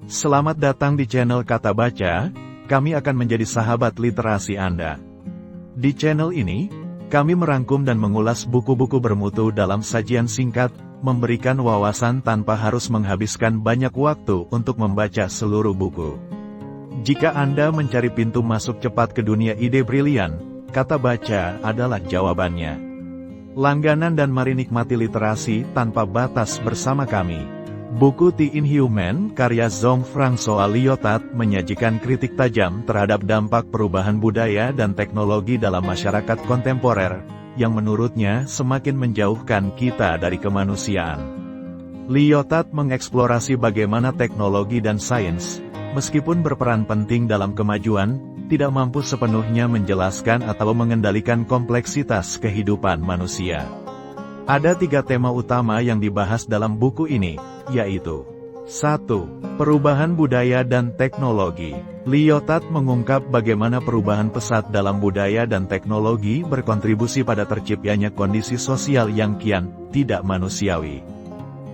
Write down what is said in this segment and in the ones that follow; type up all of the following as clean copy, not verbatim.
Selamat datang di channel Kata Baca, kami akan menjadi sahabat literasi Anda. Di channel ini, kami merangkum dan mengulas buku-buku bermutu dalam sajian singkat, memberikan wawasan tanpa harus menghabiskan banyak waktu untuk membaca seluruh buku. Jika Anda mencari pintu masuk cepat ke dunia ide brilian, Kata Baca adalah jawabannya. Langganan dan mari nikmati literasi tanpa batas bersama kami. Buku The Inhuman, karya Jean-François Lyotard, menyajikan kritik tajam terhadap dampak perubahan budaya dan teknologi dalam masyarakat kontemporer, yang menurutnya semakin menjauhkan kita dari kemanusiaan. Lyotard mengeksplorasi bagaimana teknologi dan sains, meskipun berperan penting dalam kemajuan, tidak mampu sepenuhnya menjelaskan atau mengendalikan kompleksitas kehidupan manusia. Ada 3 tema utama yang dibahas dalam buku ini, yaitu 1. Perubahan budaya dan teknologi. Lyotard mengungkap bagaimana perubahan pesat dalam budaya dan teknologi berkontribusi pada terciptanya kondisi sosial yang kian tidak manusiawi.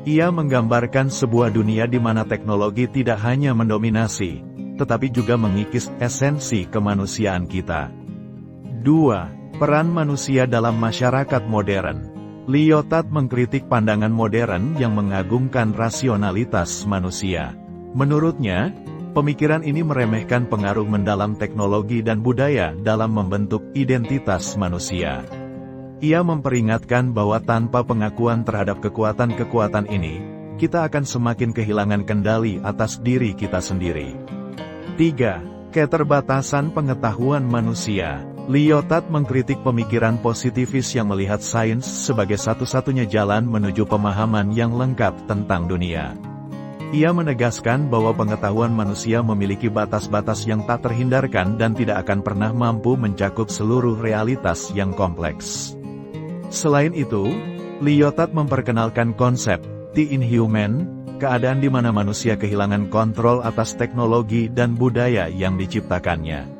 Ia menggambarkan sebuah dunia di mana teknologi tidak hanya mendominasi, tetapi juga mengikis esensi kemanusiaan kita. 2. Peran manusia dalam masyarakat modern. Lyotard mengkritik pandangan modern yang mengagungkan rasionalitas manusia. Menurutnya, pemikiran ini meremehkan pengaruh mendalam teknologi dan budaya dalam membentuk identitas manusia. Ia memperingatkan bahwa tanpa pengakuan terhadap kekuatan-kekuatan ini, kita akan semakin kehilangan kendali atas diri kita sendiri. 3. Keterbatasan pengetahuan manusia. Lyotard mengkritik pemikiran positivis yang melihat sains sebagai satu-satunya jalan menuju pemahaman yang lengkap tentang dunia. Ia menegaskan bahwa pengetahuan manusia memiliki batas-batas yang tak terhindarkan dan tidak akan pernah mampu mencakup seluruh realitas yang kompleks. Selain itu, Lyotard memperkenalkan konsep The Inhuman, keadaan di mana manusia kehilangan kontrol atas teknologi dan budaya yang diciptakannya.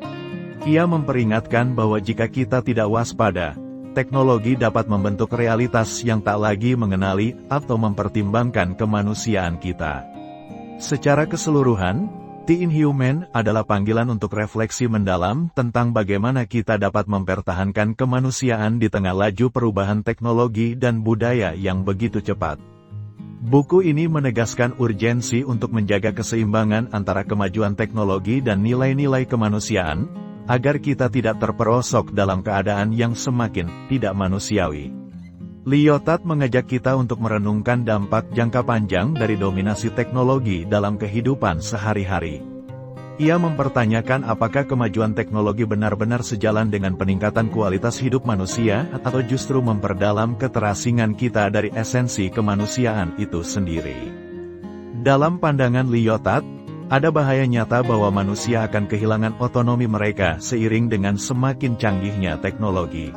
Ia memperingatkan bahwa jika kita tidak waspada, teknologi dapat membentuk realitas yang tak lagi mengenali atau mempertimbangkan kemanusiaan kita. Secara keseluruhan, The Inhuman adalah panggilan untuk refleksi mendalam tentang bagaimana kita dapat mempertahankan kemanusiaan di tengah laju perubahan teknologi dan budaya yang begitu cepat. Buku ini menegaskan urgensi untuk menjaga keseimbangan antara kemajuan teknologi dan nilai-nilai kemanusiaan, agar kita tidak terperosok dalam keadaan yang semakin tidak manusiawi. Lyotard mengajak kita untuk merenungkan dampak jangka panjang dari dominasi teknologi dalam kehidupan sehari-hari. Ia mempertanyakan apakah kemajuan teknologi benar-benar sejalan dengan peningkatan kualitas hidup manusia, atau justru memperdalam keterasingan kita dari esensi kemanusiaan itu sendiri. Dalam pandangan Lyotard, ada bahaya nyata bahwa manusia akan kehilangan otonomi mereka seiring dengan semakin canggihnya teknologi.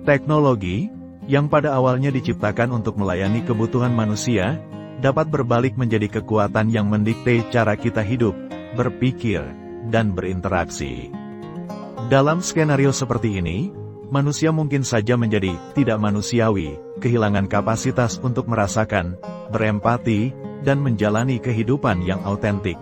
Teknologi, yang pada awalnya diciptakan untuk melayani kebutuhan manusia, dapat berbalik menjadi kekuatan yang mendikte cara kita hidup, berpikir, dan berinteraksi. Dalam skenario seperti ini, manusia mungkin saja menjadi tidak manusiawi, kehilangan kapasitas untuk merasakan, berempati, dan menjalani kehidupan yang autentik.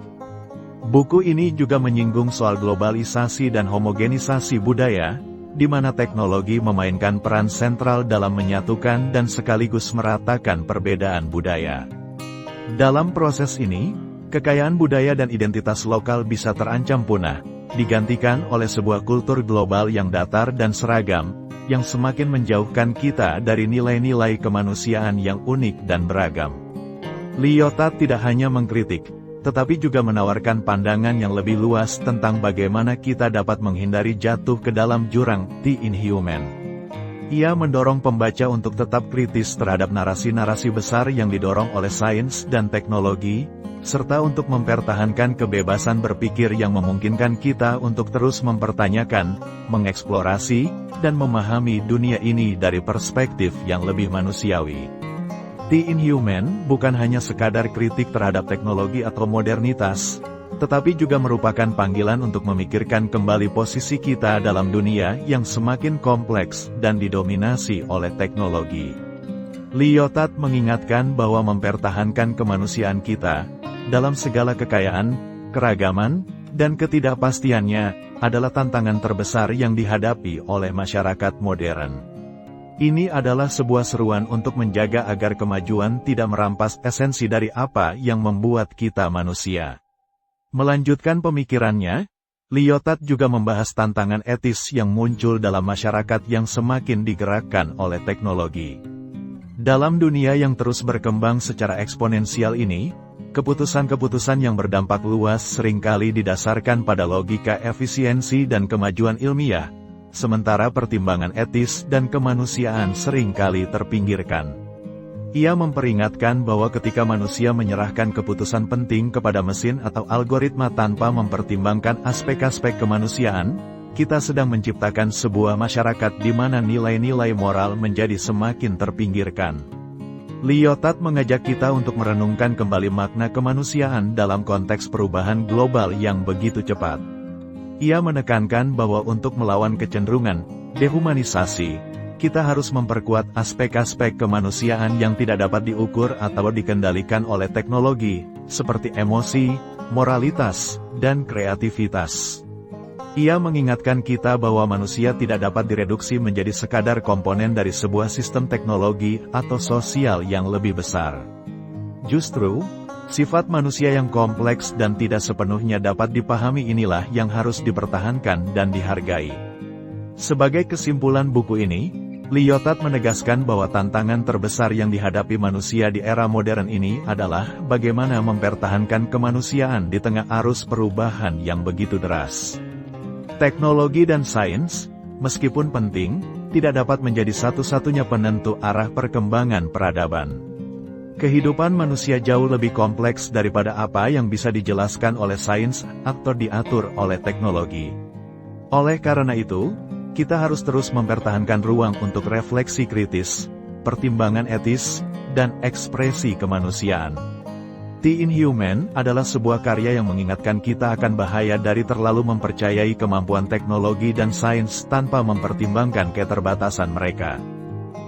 Buku ini juga menyinggung soal globalisasi dan homogenisasi budaya, di mana teknologi memainkan peran sentral dalam menyatukan dan sekaligus meratakan perbedaan budaya. Dalam proses ini, kekayaan budaya dan identitas lokal bisa terancam punah, digantikan oleh sebuah kultur global yang datar dan seragam, yang semakin menjauhkan kita dari nilai-nilai kemanusiaan yang unik dan beragam. Lyotard tidak hanya mengkritik, tetapi juga menawarkan pandangan yang lebih luas tentang bagaimana kita dapat menghindari jatuh ke dalam jurang The Inhuman. Ia mendorong pembaca untuk tetap kritis terhadap narasi-narasi besar yang didorong oleh sains dan teknologi, serta untuk mempertahankan kebebasan berpikir yang memungkinkan kita untuk terus mempertanyakan, mengeksplorasi, dan memahami dunia ini dari perspektif yang lebih manusiawi. The Inhuman bukan hanya sekadar kritik terhadap teknologi atau modernitas, tetapi juga merupakan panggilan untuk memikirkan kembali posisi kita dalam dunia yang semakin kompleks dan didominasi oleh teknologi. Lyotard mengingatkan bahwa mempertahankan kemanusiaan kita, dalam segala kekayaan, keragaman, dan ketidakpastiannya, adalah tantangan terbesar yang dihadapi oleh masyarakat modern. Ini adalah sebuah seruan untuk menjaga agar kemajuan tidak merampas esensi dari apa yang membuat kita manusia. Melanjutkan pemikirannya, Lyotard juga membahas tantangan etis yang muncul dalam masyarakat yang semakin digerakkan oleh teknologi. Dalam dunia yang terus berkembang secara eksponensial ini, keputusan-keputusan yang berdampak luas seringkali didasarkan pada logika efisiensi dan kemajuan ilmiah, sementara pertimbangan etis dan kemanusiaan seringkali terpinggirkan. Ia memperingatkan bahwa ketika manusia menyerahkan keputusan penting kepada mesin atau algoritma tanpa mempertimbangkan aspek-aspek kemanusiaan, kita sedang menciptakan sebuah masyarakat di mana nilai-nilai moral menjadi semakin terpinggirkan. Lyotard mengajak kita untuk merenungkan kembali makna kemanusiaan dalam konteks perubahan global yang begitu cepat. Ia menekankan bahwa untuk melawan kecenderungan dehumanisasi, kita harus memperkuat aspek-aspek kemanusiaan yang tidak dapat diukur atau dikendalikan oleh teknologi, seperti emosi, moralitas, dan kreativitas. Ia mengingatkan kita bahwa manusia tidak dapat direduksi menjadi sekadar komponen dari sebuah sistem teknologi atau sosial yang lebih besar. Justru, sifat manusia yang kompleks dan tidak sepenuhnya dapat dipahami inilah yang harus dipertahankan dan dihargai. Sebagai kesimpulan buku ini, Lyotard menegaskan bahwa tantangan terbesar yang dihadapi manusia di era modern ini adalah bagaimana mempertahankan kemanusiaan di tengah arus perubahan yang begitu deras. Teknologi dan sains, meskipun penting, tidak dapat menjadi satu-satunya penentu arah perkembangan peradaban. Kehidupan manusia jauh lebih kompleks daripada apa yang bisa dijelaskan oleh sains atau diatur oleh teknologi. Oleh karena itu, kita harus terus mempertahankan ruang untuk refleksi kritis, pertimbangan etis, dan ekspresi kemanusiaan. The Inhuman adalah sebuah karya yang mengingatkan kita akan bahaya dari terlalu mempercayai kemampuan teknologi dan sains tanpa mempertimbangkan keterbatasan mereka.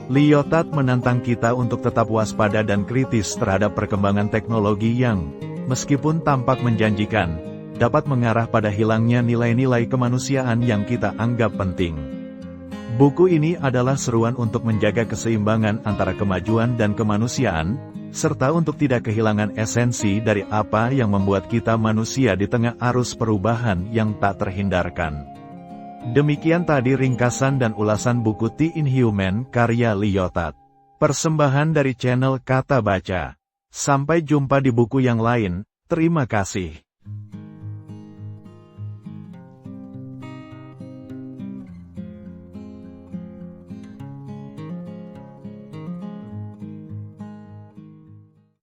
Lyotard menantang kita untuk tetap waspada dan kritis terhadap perkembangan teknologi yang, meskipun tampak menjanjikan, dapat mengarah pada hilangnya nilai-nilai kemanusiaan yang kita anggap penting. Buku ini adalah seruan untuk menjaga keseimbangan antara kemajuan dan kemanusiaan, serta untuk tidak kehilangan esensi dari apa yang membuat kita manusia di tengah arus perubahan yang tak terhindarkan. Demikian tadi ringkasan dan ulasan buku The Inhuman karya Lyotard. Persembahan dari channel Kata Baca. Sampai jumpa di buku yang lain, terima kasih.